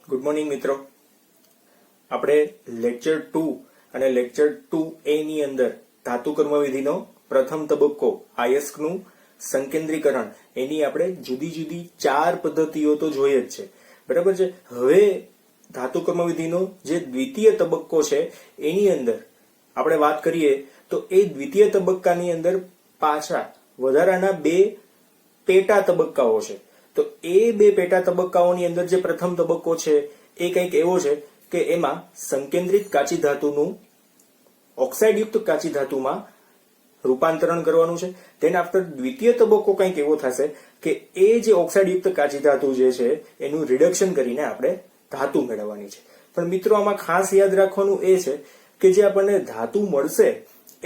Good morning મિત્રો. આપણે lecture 2 અને લેક્ચર 2A ની અંદર ધાતુ કર્મવિધિનો પ્રથમ તબક્કો આયસ્કનું સંકેન્દ્રીકરણ એની આપણે જુદી જુદી 4 પદ્ધતિઓ તો જોઈએ જ છે, બરાબર છે. હવે ધાતુ કર્મવિધિનો જે દ્વિતીય તબક્કો છે એની અંદર આપણે વાત કરીએ તો એ દ્વિતીય તબક્કાની અંદર પાછા વધારાના 2 પેટા તબક્કાઓ છે. તો એ 2 પેટા તબક્કાઓની અંદર જે પ્રથમ તબક્કો છે એ કંઈક એવો છે કે એમાં સંકેન્દ્રિત કાચી ધાતુનું ઓક્સાઇડયુક્ત કાચી ધાતુમાં રૂપાંતરણ કરવાનું છે. તેન આફ્ટર દ્વિતીય તબક્કો કંઈક એવો થશે કે એ જે ઓક્સાઇડયુક્ત કાચી ધાતુ જે છે એનું રિડક્શન કરીને આપણે ધાતુ મેળવવાની છે. પણ મિત્રો આમાં ખાસ યાદ રાખવાનું એ છે કે જે આપણને ધાતુ મળશે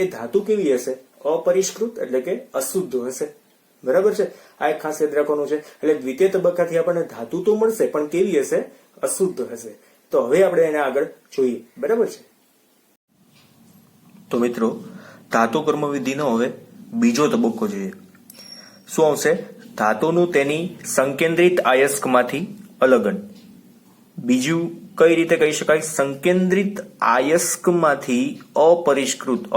એ ધાતુ કેવી હશે? અપરિષ્કૃત એટલે કે અશુદ્ધ હશે, બરાબર છે. આ એક ખાસ યાદ રાખવાનું છે. એટલે દ્વિતીય તબક્કાથી આપણને ધાતુ તો મળશે પણ કેવી હશે? અશુદ્ધ હશે. તો હવે આપણે એને આગળ જોઈએ, બરાબર છે. તો મિત્રો ધાતુ કર્મવિધિનો હવે બીજો તબક્કો જોઈએ. શું આવશે? ધાતુનું તેની સંકેન્દ્રિત આયસ્કમાંથી અલગન. બીજું કઈ રીતે કહી શકાય? સંકેન્દ્રિત આયસ્કમાંથી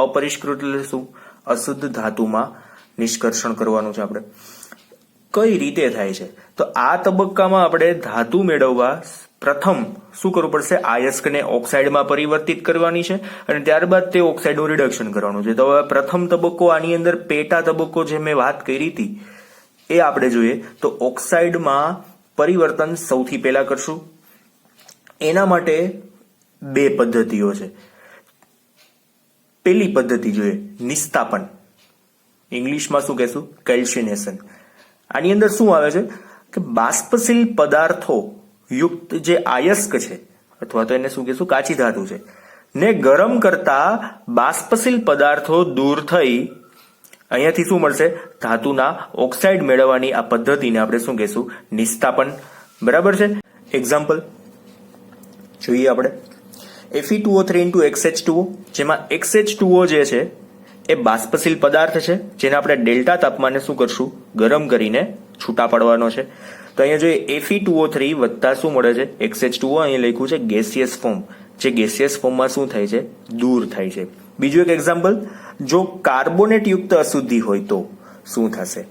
અપરિષ્કૃત એટલે શું? અશુદ્ધ ધાતુમાં નિષ્કર્ષણ કરવાનું છે આપણે. કઈ રીતે થાય છે? તો આ તબક્કામાં આપણે ધાતુ મેળવવા પ્રથમ શું કરવું પડશે? આયસ્કને ઓક્સાઇડમાં પરિવર્તિત કરવાની છે અને ત્યારબાદ તે ઓક્સાઇડનું રિડક્શન કરવાનું છે. તો હવે પ્રથમ તબક્કો આની અંદર પેટા તબક્કો જે મેં વાત કરી હતી એ આપણે જોઈએ તો ઓક્સાઇડમાં પરિવર્તન સૌથી પહેલા કરશું. એના માટે 2 પદ્ધતિઓ છે. પેલી પદ્ધતિ જોઈએ નિસ્તાપન, ઇંગ્લિશમાં શું કહેશું? કેલ્સિનેશન. આની અંદર શું આવે છે કે બાષ્પશીલ પદાર્થો યુક્ત જે આયસ્ક છે અથવા તો એને શું કહેશું? કાચી ધાતુ છે ને ગરમ કરતા બાષ્પશીલ પદાર્થો દૂર થઈ અહીંયાથી શું મળશે? ધાતુના ઓક્સાઇડ મેળવવાની આ પદ્ધતિને આપણે શું કહેશું? નિસ્તાપન, બરાબર છે. એક્ઝામ્પલ જોઈએ આપણે. Fe2O3 જેમાં XH2O જે છે એ બાષ્પશીલ પદાર્થ છે જેને આપણે ડેલ્ટા તાપમાને શું કરશું? ગરમ કરીને છૂટા પાડવાનો છે. તો અહીંયા જોઈએ Fe2O3 વત્તા શું મળે છે? XH2O. અહીંયા લખ્યું છે ગેસિયસ ફોર્મ. જે ગેસિયસ ફોર્મમાં શું થાય છે? દૂર થાય છે. બીજું એક એક્ઝામ્પલ, જો કાર્બોનેટ યુક્ત અશુદ્ધિ હોય તો શું થશે?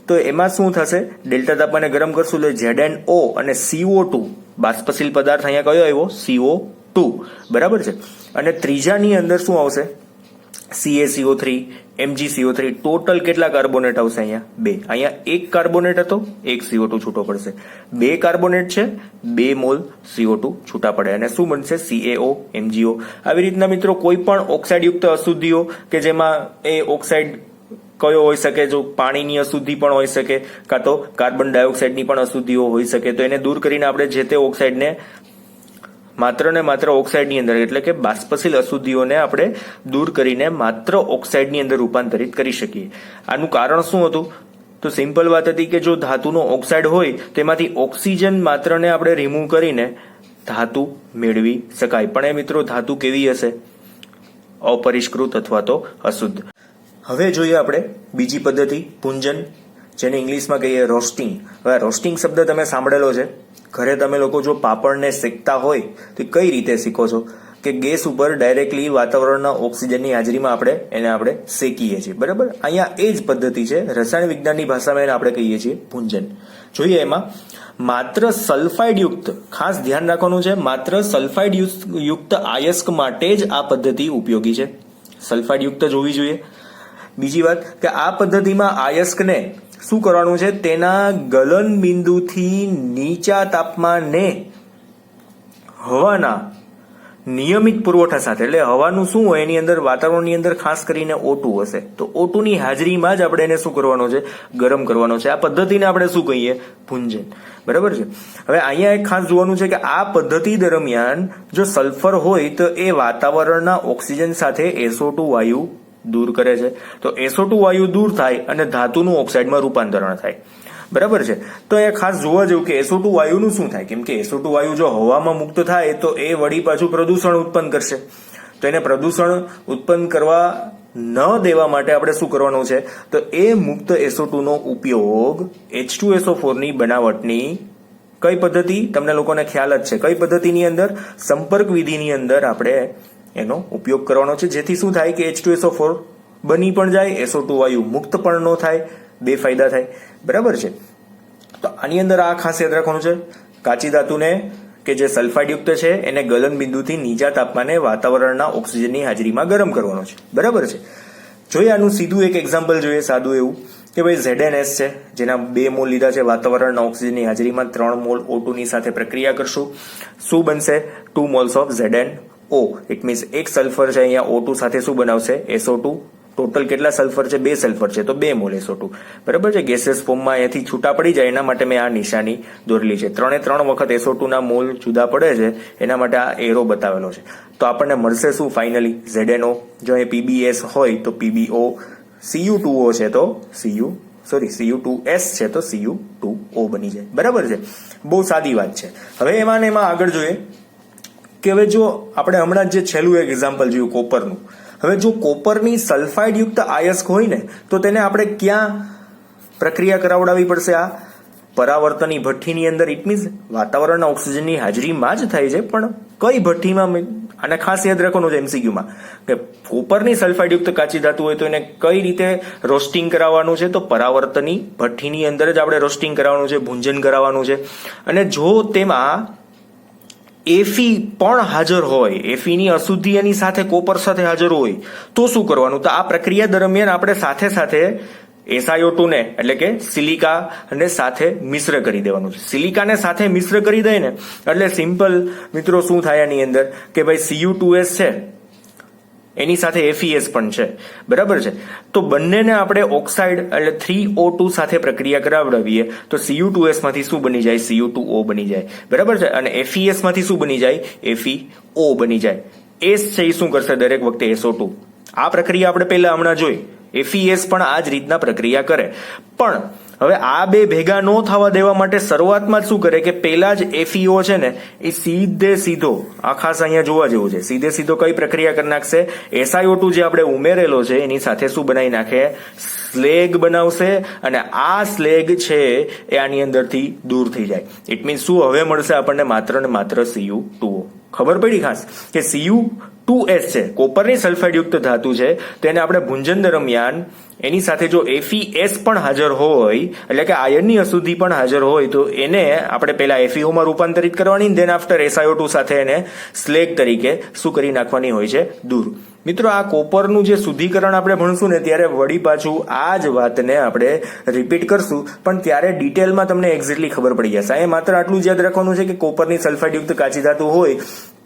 તો એમાં શું થશે? ડેલ્ટા તાપમાને ગરમ કરશું એટલે ZnO અને CO2 બાષ્પશીલ પદાર્થ અહીંયા કયો આવ્યો? CO2, બરાબર છે. અને ત્રીજાની અંદર શું આવશે? CaCO3, MgCO3. ટોટલ કેટલા કાર્બોનેટ આવશે? અહીંયા 2. અહીંયા 1 કાર્બોનેટ હતો, 1 CO2 છૂટો પડશે. 2 કાર્બોનેટ છે, 2 મોલ CO2 છૂટા પડે અને શું બનશે? CaO, MgO. આવી રીતના મિત્રો કોઈ પણ ઓક્સાઇડ યુક્ત અશુદ્ધિઓ કે જેમાં એ ઓક્સાઇડ કયો હોઈ શકે? જો પાણીની અશુદ્ધિ પણ હોઈ શકે કાં તો કાર્બન ડાયોક્સાઇડની પણ અશુદ્ધિઓ હોઈ શકે. તો એને દૂર કરીને આપણે જે તે ઓક્સાઇડને માત્ર ને માત્ર ઓક્સાઇડની અંદર એટલે કે બાષ્પશીલ અશુદ્ધિઓને આપણે દૂર કરીને માત્ર ઓક્સાઇડની અંદર રૂપાંતરિત કરી શકીએ. આનું કારણ શું હતું? તો સિમ્પલ વાત હતી કે જો ધાતુનો ઓક્સાઇડ હોય તેમાંથી ઓક્સિજન માત્રને આપણે રિમૂવ કરીને ધાતુ મેળવી શકાય. પણ એ મિત્રો ધાતુ કેવી હશે? અપરિષ્કૃત અથવા તો અશુદ્ધ. હવે જોઈએ આપણે બીજી પદ્ધતિ પુંજન, જેને ઇંગ્લિશમાં કહીએ રોસ્ટિંગ. હવે રોસ્ટિંગ શબ્દ તમે સાંભળેલો છે. ઘરે તમે લોકો જો પાપડને શેકતા હોય તો કઈ રીતે શીખો છો? કે ગેસ ઉપર ડાયરેક્ટલી વાતાવરણના ઓક્સિજનની હાજરીમાં આપણે શેકીએ છીએ, બરાબર. અહીંયા એ જ પદ્ધતિ છે. રસાયણ વિજ્ઞાનની ભાષામાં એને આપણે કહીએ છીએ પુંજન. જોઈએ એમાં માત્ર સલ્ફાઇડ યુક્ત, ખાસ ધ્યાન રાખવાનું છે, માત્ર સલ્ફાઇડ યુક્ત આયસ્ક માટે જ આ પદ્ધતિ ઉપયોગી છે. સલ્ફાઇડ યુક્ત જોવી જોઈએ. બીજી વાત કે આ પદ્ધતિમાં આયસ્કને શું કરવાનું છે? તેના ગલન બિંદુથી નીચા તાપમાને હવાના નિયમિત પુરવઠા સાથે, એટલે હવાનું શું હોય એની અંદર વાતાવરણની અંદર ખાસ કરીને O2 હશે તો O2 ની હાજરીમાં જ આપણે એને શું કરવાનો છે? ગરમ કરવાનો છે. આ પદ્ધતિને આપણે શું કહીએ? પુંજન, બરાબર છે. હવે અહીંયા એક ખાસ જોવાનું છે કે આ પદ્ધતિ દરમિયાન જો સલ્ફર હોય તો એ વાતાવરણના ઓક્સિજન સાથે SO2 વાયુ દૂર કરે છે. તો SO2 વાયુ દૂર થાય અને ધાતુનું ઓક્સાઇડમાં રૂપાંતરણ થાય, બરાબર છે. તો એ ખાસ જોવા જેવું કે SO2 વાયુનું શું થાય? કેમ કે SO2 વાયુ જો હવામાં મુક્ત થાય તો એ વળી પાછું પ્રદૂષણ ઉત્પન્ન કરશે. તો એને પ્રદૂષણ ઉત્પન્ન કરવા ન દેવા માટે આપણે શું કરવાનું છે? તો એ મુક્ત SO2 નો ઉપયોગ H2SO4 ની બનાવટની કઈ પદ્ધતિ તમને લોકોને ખ્યાલ જ છે. કઈ પદ્ધતિની અંદર? સંપર્ક વિધિની અંદર આપણે એનો ઉપયોગ કરવાનો છે, જેથી શું થાય કે H2SO4 બની પણ જાય, SO2 વાયુ મુક્ત પણ ન થાય, બે ફાયદા થાય. બરાબર છે. તો આની અંદર આ ખાસ યાદ રાખવાનું છે, કાચી ધાતુને કે જે સલ્ફાઇડ યુક્ત છે એને ગલન બિંદુથી નીચા તાપમાને વાતાવરણના ઓક્સિજનની હાજરીમાં ગરમ કરવાનો છે. બરાબર છે. જોઈએ આનું સીધું એક એક્ઝામ્પલ જોઈએ, સાદું એવું કે ભાઈ ZnS છે, જેના 2 મોલ લીધા છે, વાતાવરણના ઓક્સિજનની હાજરીમાં 3 મોલ O2 ની સાથે પ્રક્રિયા કરશું. શું બનશે? 2 moles of ZnO. It means એક સલ્ફર છે અહીંયા O2 સાથે શું બનાવશે? SO2. ટોટલ કેટલા સલ્ફર છે? 2 સલ્ફર છે, તો 2 મોલ SO2. બરાબર છે. ગેસિયસ ફોર્મમાં અહીંયાથી છૂટા પડી જાય એના માટે મેં આ નિશાની દોરેલી છે. 3 વખત SO2 ના મોલ જુદા પડે છે એના માટે આ એરો બતાવેલો છે. તો આપણને મળશે શું ફાઇનલી? ZnO. જો અહીં PbS હોય તો PbO, Cu2O છે તો Cu2S છે તો Cu2O બની જાય. બરાબર છે. બહુ સાદી વાત છે. હવે એમાં આગળ જોઈએ કે હવે જો આપણે હમણાં જે છેલ્લું એક એક્ઝામ્પલ જોયું કોપરનું. હવે જો કોપરની સલ્ફાઇડ યુક્ત અયસ્ક હોય ને તો તેને આપણે ક્યાં પ્રક્રિયા કરાવડાવવી પડશે? આ પરાવર્તની ભઠ્ઠીની અંદર. ઇટ મીન્સ વાતાવરણના ઓક્સિજનની હાજરીમાં જ થાય છે, પણ કઈ ભઠ્ઠીમાં? અને ખાસ યાદ રાખવાનું છે MCQ માં કે કોપરની સલ્ફાઇડ યુક્ત કાચી ધાતુ હોય તો એને કઈ રીતે રોસ્ટિંગ કરાવવાનું છે? તો પરાવર્તની ભઠ્ઠીની અંદર જ આપણે રોસ્ટિંગ કરાવવાનું છે, ભૂંજન કરાવવાનું છે. અને જો તેમાં Fe પણ હાજર હોય, Fe ની અશુદ્ધિ એની સાથે કોપર સાથે હાજર હોય તો શું કરવાનું? તો આ પ્રક્રિયા દરમિયાન આપણે સાથે સાથે SiO2 ને એટલે કે સિલિકા ને સાથે મિશ્ર કરી દેવાનું છે. સિલિકાને સાથે મિશ્ર કરી દે ને એટલે સિમ્પલ મિત્રો શું થાય આની અંદર કે ભાઈ Cu2S છે એની સાથે FeS પણ છે. બરાબર છે. તો બંનેને આપણે ઓક્સાઇડ એટલે 3O2 સાથે પ્રક્રિયા કરાવડાવીએ તો Cu2S માંથી શું બની જાય? Cu2O બની જાય. બરાબર છે. અને FeS માંથી શું બની જાય? FeO બની જાય. S છે એ શું કરશે? દરેક વખતે SO2. આ પ્રક્રિયા આપણે પહેલા હમણાં જોઈ. FeS પણ આ જ રીતના પ્રક્રિયા કરે. પણ હવે આ બે ભેગા ન થવા દેવા માટે શરૂઆતમાં જ શું કરે કે પેલા જ FeO છે ને એ સીધો આ ખાસ અહીંયા જોવા જેવું છે, સીધો કઈ પ્રક્રિયા કરી નાખશે? SiO2 જે આપણે ઉમેરેલો છે એની સાથે શું બનાવી નાખે? સ્લેગ બનાવશે. અને આ સ્લેગ છે એ આની અંદરથી દૂર થઈ જાય. ઇટ મીન્સ શું હવે મળશે આપણને? માત્ર ને માત્ર Cu2O. ખબર પડી ખાસ કે Cu2S છે, કોપરની સલ્ફાઇડ યુક્ત ધાતુ છે, તેને આપણે ભૂંજન દરમિયાન એની સાથે જો FeS પણ હાજર હોય એટલે કે આયનની અશુદ્ધિ પણ હાજર હોય તો એને આપણે પહેલા FeO માં રૂપાંતરિત કરવાની, દેન આફ્ટર SiO2 સાથે એને સ્લેગ તરીકે શું કરી નાખવાની હોય છે? દૂર. મિત્રો આ કોપરનું જે શુદ્ધિકરણ આપણે ભણશું ને ત્યારે વળી પાછું આ જ વાતને આપણે રિપીટ કરશું, પણ ત્યારે ડિટેલમાં તમને એક્ઝેક્ટલી ખબર પડી જશે. અહીં માત્ર આટલું જ યાદ રાખવાનું છે કે કોપરની સલ્ફાઇડ યુક્ત કાચી ધાતુ હોય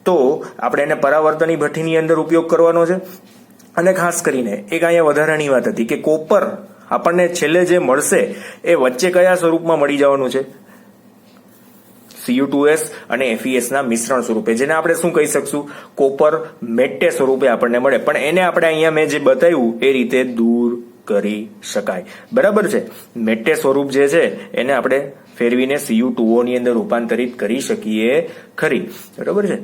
તો આપણે એને પરાવર્તની ભઠ્ઠીની અંદર ઉપયોગ કરવાનો છે. અને ખાસ કરીને એક અહીંયા વધારાની વાત હતી કે કોપર આપણને છેલ્લે જે મળશે એ વચ્ચે કયા સ્વરૂપમાં મળી જવાનું છે? Cu2S અને FeS ના મિશ્રણ સ્વરૂપે, જેને આપણે શું કહી શકશું? કોપર મેટે સ્વરૂપે આપણને મળે. પણ એને આપણે અહીંયા મેં જે બતાવ્યું એ રીતે દૂર કરી શકાય. બરાબર છે. મેટે સ્વરૂપ જે છે એને આપણે ફેરવીને Cu2O ની અંદર રૂપાંતરિત કરી શકીએ ખરી. બરાબર છે.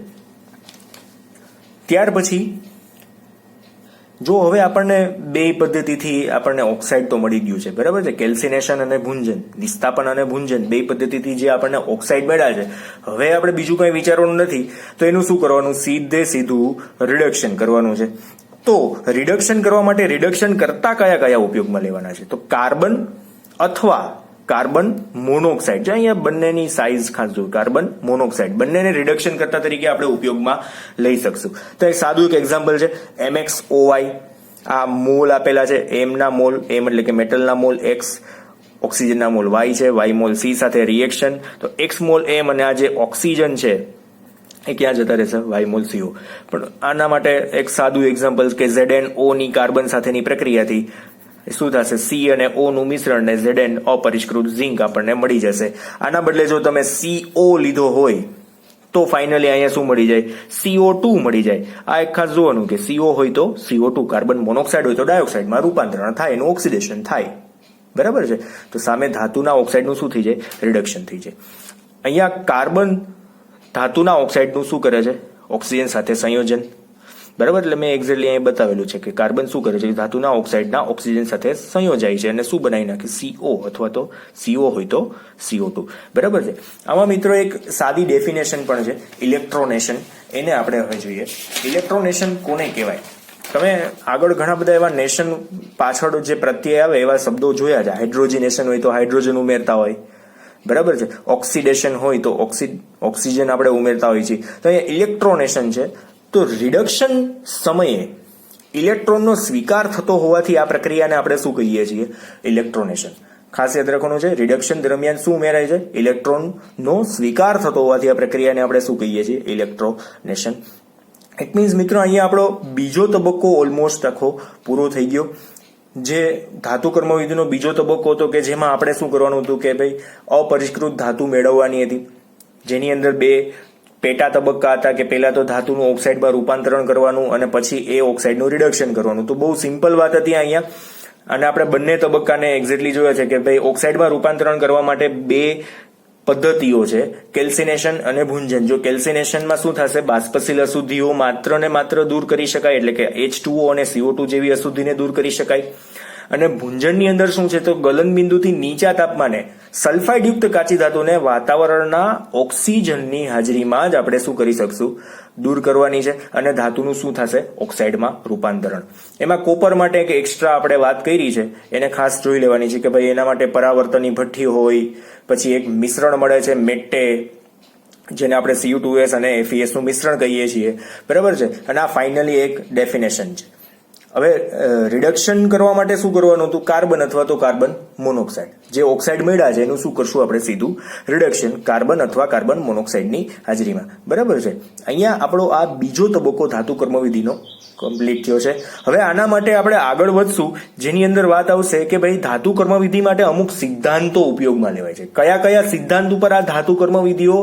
ત્યાર પછી જો હવે આપણને બે પદ્ધતિથી આપણને ઓક્સાઇડ તો મળી ગયું છે. બરાબર છે. કેલ્સિનેશન અને ભૂંજન, નિસ્તાપન અને ભૂંજન બે પદ્ધતિથી જે આપણને ઓક્સાઇડ મળ્યા છે. હવે આપણે બીજું કંઈ વિચારવાનું નથી તો એનું શું કરવાનું? સીધું રિડક્શન કરવાનું છે. તો રિડક્શન કરવા માટે રિડક્શન કરતા કયા ઉપયોગમાં લેવાના છે? તો કાર્બન અથવા કાર્બન મોનોક્સાઇડ. જો અહીંયા બંનેની સાઇઝ ખાસ જો, કાર્બન મોનોક્સાઇડ બંનેને રિડક્શન કરતા તરીકે આપણે ઉપયોગમાં લઈ શકશું. તો એક સાદું એક એક્ઝામ્પલ છે MXOY. આ મોલ આપેલા છે. M ના મોલ, M એટલે કે મેટલના મોલ X, ઓક્સિજનના મોલ Y છે, Y મોલ C સાથે રિએક્શન. તો X મોલ M અને આ જે ઓક્સિજન છે એ ક્યાં જતા રહેશે? Y mall CO. પણ આના માટે એક સાદું એક્ઝામ્પલ કે ZnO ની કાર્બન સાથેની પ્રક્રિયાથી શું થશે? C અને O નું મિશ્રણ ને Zn અપરિષ્કૃત ઝિંક આપણને મળી જશે. આના બદલે જો તમે CO લીધો હોય તો ફાઇનલી અહીંયા શું મળી જાય? CO2 મળી જાય. આ એક ખાસ જોવાનું કે CO હોય તો CO2, કાર્બન મોનોક્સાઇડ હોય તો ડાયોક્સાઇડમાં રૂપાંતરણ થાય, એનું ઓક્સિડેશન થાય. બરાબર છે. તો સામે ધાતુના ઓક્સાઇડનું શું થઈ જાય? રિડક્શન થઈ જાય. અહીંયા કાર્બન ધાતુના ઓક્સાઇડનું શું કરે છે? ઓક્સિજન સાથે સંયોજન. બરાબર. એટલે મેં એક્ઝેક્ટલી અહીં બતાવેલું છે કે કાર્બન શું કરે છે, ધાતુના ઓક્સાઇડના ઓક્સિજન સાથે સંયોજાય છે અને શું બનાવી નાખે, CO અથવા તો CO હોય તો CO2. બરાબર છે. આમાં મિત્રો એક સાદી ડેફિનેશન પણ છે, ઇલેક્ટ્રોનેશન. એને આપણે હવે જોઈએ. ઇલેક્ટ્રોનેશન કોને કહેવાય? તમે આગળ ઘણા બધા એવા નેશન પાછળ જે પ્રત્યય આવે એવા શબ્દો જોયા છે. હાઇડ્રોજનેશન હોય તો હાઇડ્રોજન ઉમેરતા હોય, બરાબર છે. ઓક્સિડેશન હોય તો ઓક્સિજન આપણે ઉમેરતા હોઈએ છીએ. તો અહીંયા ઇલેક્ટ્રોનેશન છે, તો રિડક્શન સમયે ઇલેક્ટ્રોનનો સ્વીકાર થતો હોવાથી આ પ્રક્રિયાને આપણે શું કહીએ છીએ? ઇલેક્ટ્રોનેશન. ખાસ યાદ રાખવાનું છે, રિડક્શન દરમિયાન શું ઉમેરાય છે? ઇલેક્ટ્રોનનો સ્વીકાર થતો હોવાથી આ પ્રક્રિયાને આપણે શું કહીએ છીએ? ઇલેક્ટ્રોનેશન. ઇટ મીન્સ મિત્રો અહીંયા આપણો બીજો તબક્કો ઓલમોસ્ટ આખો પૂરો થઈ ગયો. જે ધાતુ કર્મવિધિનો બીજો તબક્કો હતો કે જેમાં આપણે શું કરવાનું હતું કે ભાઈ અપરિષ્કૃત ધાતુ મેળવવાની હતી, જેની અંદર બે પેટા તબક્કા હતા કે પહેલા તો ધાતુનું ઓક્સાઇડમાં રૂપાંતરણ કરવાનું અને પછી એ ઓક્સાઇડનું રિડક્શન કરવાનું. તો બહુ સિમ્પલ વાત હતી અહીંયા. અને આપણે બંને તબક્કાને એક્ઝેક્ટલી જોયા છે કે ભાઈ ઓક્સાઇડમાં રૂપાંતરણ કરવા માટે બે પદ્ધતિઓ છે, કેલ્સિનેશન અને ભુંજન. જો કેલ્સિનેશનમાં શું થશે, બાષ્પશીલ અશુદ્ધિઓ માત્ર ને માત્ર દૂર કરી શકાય, એટલે કે H2O અને CO2 જેવી અશુદ્ધિને દૂર કરી શકાય. અને ભુંજનની અંદર શું છે, તો ગલન બિંદુથી નીચા તાપમાને સલ્ફાઇડ યુક્ત કાચી ધાતુને વાતાવરણના ઓક્સિજનની હાજરીમાં જ આપણે શું કરી શકશું, દૂર કરવાની છે. અને ધાતુનું શું થશે, ઓક્સાઇડમાં રૂપાંતરણ. એમાં કોપર માટે એક એક્સ્ટ્રા આપણે વાત કરી છે, એને ખાસ જોઈ લેવાની છે કે ભાઈ એના માટે પરાવર્તનની ભઠ્ઠી હોય, પછી એક મિશ્રણ મળે છે મેટ્ટે, જેને આપણે Cu2S અને FeS નું મિશ્રણ કહીએ છીએ, બરાબર છે. અને આ ફાઇનલી એક ડેફિનેશન છે. હવે રિડક્શન કરવા માટે શું કરવાનું હતું, કાર્બન અથવા તો કાર્બન મોનોક્સાઇડ. જે ઓક્સાઇડ મળ્યા છે એનું શું કરશું આપણે, સીધું રિડક્શન કાર્બન અથવા કાર્બન મોનોક્સાઇડની હાજરીમાં, બરાબર છે. અહીંયા આપણો આ બીજો તબક્કો ધાતુ કર્મવિધિનો કમ્પ્લીટ થયો છે. હવે આના માટે આપણે આગળ વધશું, જેની અંદર વાત આવશે કે ભાઈ ધાતુ કર્મવિધિ માટે અમુક સિદ્ધાંતો ઉપયોગમાં લેવાય છે. કયા કયા સિદ્ધાંત ઉપર આ ધાતુ કર્મવિધિઓ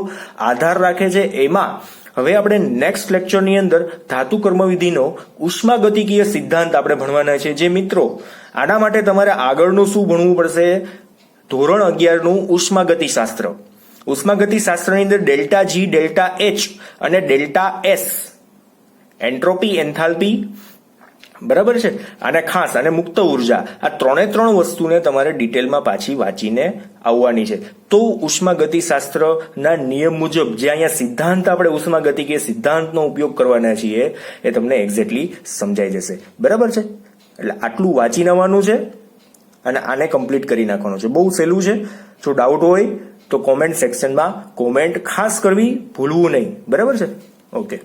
આધાર રાખે છે, એમાં હવે આપણે નેક્સ્ટ લેક્ચરની અંદર ધાતુ કર્મવિધિનો ઉષ્માગતિકીય સિદ્ધાંત આપણે ભણવાના છે. જે મિત્રો આના માટે તમારે આગળનું શું ભણવું પડશે, ધોરણ 11 નું ઉષ્માગતિશાસ્ત્ર. ઉષ્માગતિશાસ્ત્રની અંદર ડેલ્ટા G, ડેલ્ટા H અને ડેલ્ટા S, એન્ટ્રોપી, એન્થાલ્પી, બરાબર છે, અને ખાસ અને મુક્ત ઉર્જા, આ ત્રણ વસ્તુને તમારે ડિટેલમાં પાછી વાંચીને આવવાની છે. તો ઉષ્માગતિશાસ્ત્રના નિયમ મુજબ જે અહીંયા સિદ્ધાંત આપણે ઉષ્માગતિકીય સિદ્ધાંતનો ઉપયોગ કરવાના છીએ એ તમને એક્ઝેક્ટલી સમજાઈ જશે, બરાબર છે. એટલે આટલું વાંચી આવવાનું છે અને આને કમ્પ્લીટ કરી નાખવાનું છે. બહુ સહેલું છે. જો ડાઉટ હોય તો કોમેન્ટ સેક્શનમાં કોમેન્ટ ખાસ કરવી ભૂલવું નહીં, બરાબર છે. ઓકે.